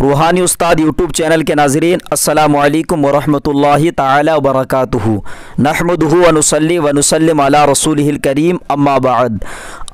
रूहानी उस्ताद YouTube channel के नाज़रीन, अस्सलामु अलैकुम वरहमतुल्लाहि ताला वबरकातुहू। नहमदुहु व नुसल्ली व नुसल्लिम अला रसूलिहिल करीम, अम्मा बाद।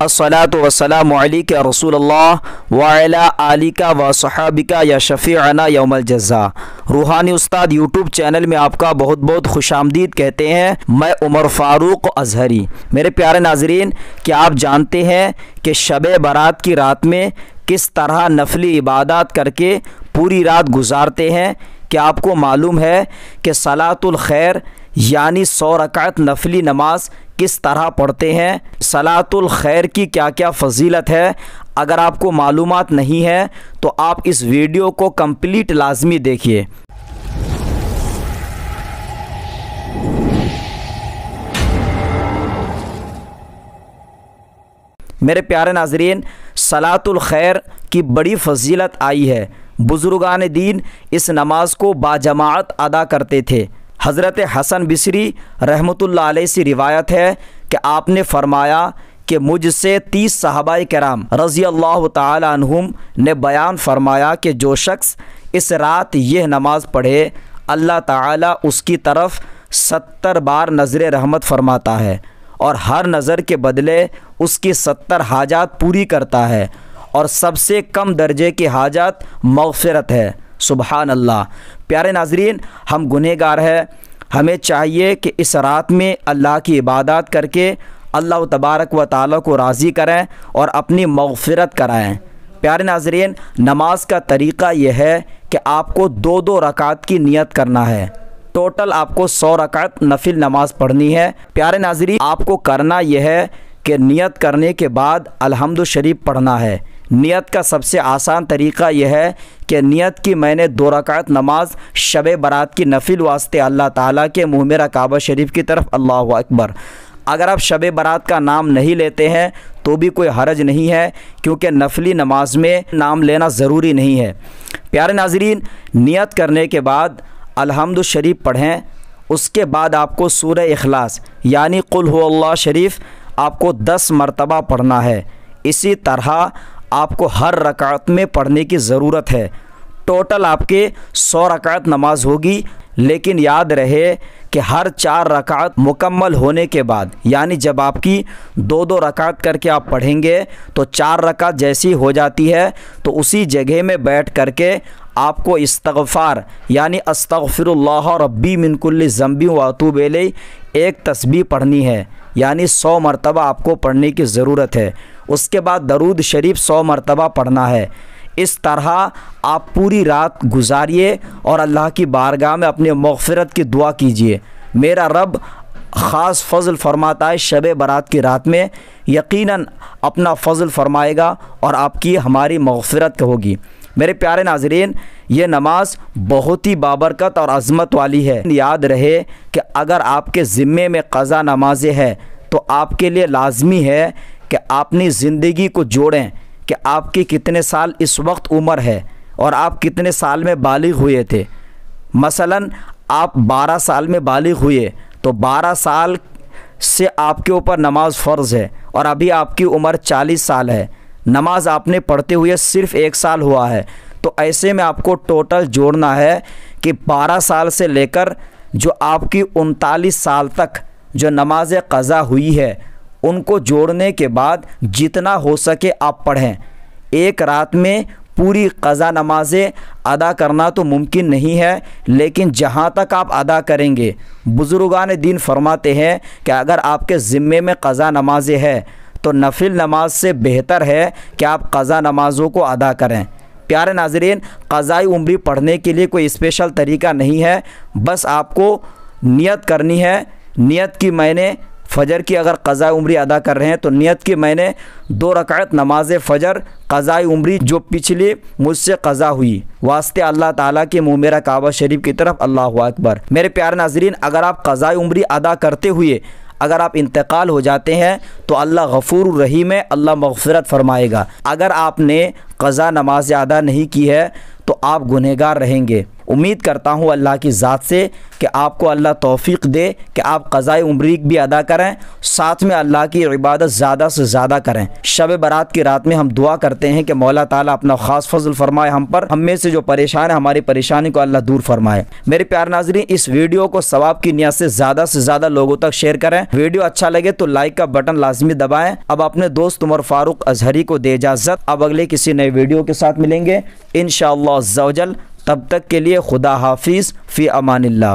अस्सलातु वस्सलामु अलैका रसूलल्लाह व अला आलिका व सहाबिका या शफ़ीअना यौमल जज़्ज़ा। रूहानी उस्ताद यूट्यूब चैनल में आपका बहुत बहुत खुशामदीद कहते हैं। मैं उमर फ़ारूक अज़हरी। मेरे प्यारे नाज़रीन, क्या आप जानते हैं कि शब बारात की रात में किस तरह नफली इबादत करके पूरी रात गुजारते हैं? क्या आपको मालूम है कि सलातुल खैर यानी 100 रकात नफली नमाज किस तरह पढ़ते हैं? सलातुल खैर की क्या क्या फ़जीलत है? अगर आपको मालूमात नहीं है तो आप इस वीडियो को कंप्लीट लाजमी देखिए। मेरे प्यारे नाज़रीन, सलातुल खैर की बड़ी फजीलत आई है। बुज़ुर्गान दीन इस नमाज को बाजमात अदा करते थे। हज़रत हसन बिसरी रहमतुल्लाह अलैह से रिवायत है कि आपने फरमाया कि मुझसे 30 सहाबाए किराम रज़ी अल्लाह ताला अन्हुम ने बयान फरमाया कि जो शख्स इस रात यह नमाज पढ़े, अल्लाह ताला उसकी तरफ 70 बार नज़र रहमत फरमाता है और हर नज़र के बदले उसकी 70 हाजात पूरी करता है और सबसे कम दर्जे की हाजात मग़फ़िरत है। सुबहान अल्लाह। प्यारे नाज़रीन, हम गुनहगार हैं। हमें चाहिए कि इस रात में अल्लाह की इबादत करके अल्लाह तबारक व तआला को राज़ी करें और अपनी मग़फ़िरत कराएँ। प्यारे नाज़रीन, नमाज का तरीक़ा यह है कि आपको 2-2 रकात की नियत करना है। टोटल आपको 100 रकात नफिल नमाज पढ़नी है। प्यारे नाज़रीन, आपको करना यह है कि नियत करने के बाद अल्हम्दु शरीफ पढ़ना है। नियत का सबसे आसान तरीक़ा यह है कि नियत की मैंने 2 रकात नमाज शब बारात की नफिल वास्ते अल्लाह ताला के मुँह मेरा काबा शरीफ की तरफ, अल्लाहु अकबर। अगर आप शब बारात का नाम नहीं लेते हैं तो भी कोई हरज नहीं है, क्योंकि नफली नमाज में नाम लेना ज़रूरी नहीं है। प्यारे नाज़रीन, नियत करने के बाद अल्हम्दु शरीफ पढ़ें। उसके बाद आपको सूरह इखलास यानी कुल हुवल्लाह शरीफ आपको 10 मरतबा पढ़ना है। इसी तरह आपको हर रकात में पढ़ने की ज़रूरत है। टोटल आपके 100 रकात नमाज होगी, लेकिन याद रहे कि हर 4 रकात मुकम्मल होने के बाद, यानी जब आपकी 2-2 रकात करके आप पढ़ेंगे तो 4 रकात जैसी हो जाती है तो उसी जगह में बैठ करके आपको इस्तग़फ़ार यानी अस्तग़फ़िरुल्लाह रब्बी मिन कुल्लि ज़ंबि व अतूबु इलैह एक तस्बीह पढ़नी है, यानी 100 मरतबा आपको पढ़ने की ज़रूरत है। उसके बाद दरूद शरीफ 100 मरतबा पढ़ना है। इस तरह आप पूरी रात गुजारिए और अल्लाह की बारगाह में अपनी मग़फ़िरत की दुआ कीजिए। मेरा रब ख़ास फ़ज़ल फ़रमाता है शब बारात की रात में, यकीनन अपना फ़ज़ल फ़रमाएगा और आपकी हमारी मग़फ़िरत होगी। मेरे प्यारे नाज़रीन, ये नमाज बहुत ही बाबरकत और अज़मत वाली है। याद रहे कि अगर आपके ज़िम्मे में क़ज़ा नमाज़ें हैं तो आपके लिए लाज़मी है कि अपनी ज़िंदगी को जोड़ें कि आपकी कितने साल इस वक्त उम्र है और आप कितने साल में बालिग़ हुए थे। मसलन आप 12 साल में बालिग़ हुए तो 12 साल से आपके ऊपर नमाज फ़र्ज़ है और अभी आपकी उम्र 40 साल है। नमाज आपने पढ़ते हुए सिर्फ़ 1 साल हुआ है, तो ऐसे में आपको टोटल जोड़ना है कि 12 साल से लेकर जो आपकी 39 साल तक जो नमाज़ क़ज़ा हुई है, उनको जोड़ने के बाद जितना हो सके आप पढ़ें। एक रात में पूरी क़ज़ा नमाज़ें अदा करना तो मुमकिन नहीं है, लेकिन जहाँ तक आप अदा करेंगे, बुज़ुर्गान दीन फरमाते हैं कि अगर आपके ज़िम्मे में क़ज़ा नमाज़ें हैं तो नफिल नमाज से बेहतर है कि आप क़ज़ा नमाज़ों को अदा करें। प्यारे नाज़रीन, क़ज़ाई उम्री पढ़ने के लिए कोई स्पेशल तरीका नहीं है, बस आपको नियत करनी है। नियत की मैंने फ़जर की अगर क़ज़ाई उम्री अदा कर रहे हैं तो नियत की मैंने 2 रकात नमाज फ़जर क़ज़ाई उम्री जो पिछली मुझसे क़ज़ा हुई वास्ते अल्लाह ताला के मुँह मेरा काबा शरीफ की तरफ, अल्लाहु अकबर। मेरे प्यारे नाज़रीन, अगर आप क़ज़ाई उम्री अदा करते हुए अगर आप इंतकाल हो जाते हैं तो अल्लाह गफ़ूर रहीम है, अल्लाह मग़फ़िरत फ़रमाएगा। अगर आपने क़ज़ा नमाज अदा नहीं की है तो आप गुनहगार रहेंगे। उम्मीद करता हूँ अल्लाह की ज़ात से कि आपको अल्लाह तौफीक दे कि आप क़ज़ाए उम्रीक भी अदा करें, साथ में अल्लाह की इबादत ज़्यादा से ज़्यादा करें। शब बारात की रात में हम दुआ करते हैं कि मौला ताला अपना ख़ास फजल फरमाए हम पर, हम में से जो परेशान है हमारी परेशानी को अल्लाह दूर फरमाए। मेरे प्यारे नाज़रीन, इस वीडियो को सवाब की नियत से ज़्यादा लोगों तक शेयर करें। वीडियो अच्छा लगे तो लाइक का बटन लाजमी दबाएं। अब अपने दोस्त उमर फारूक अजहरी को दे इजाज़त। अब अगले किसी नए वीडियो के साथ मिलेंगे इंशाअल्लाह अज़्ज़ा वजल। तब तक के लिए खुदा हाफिज़, फ़ी अमानिल्लाह।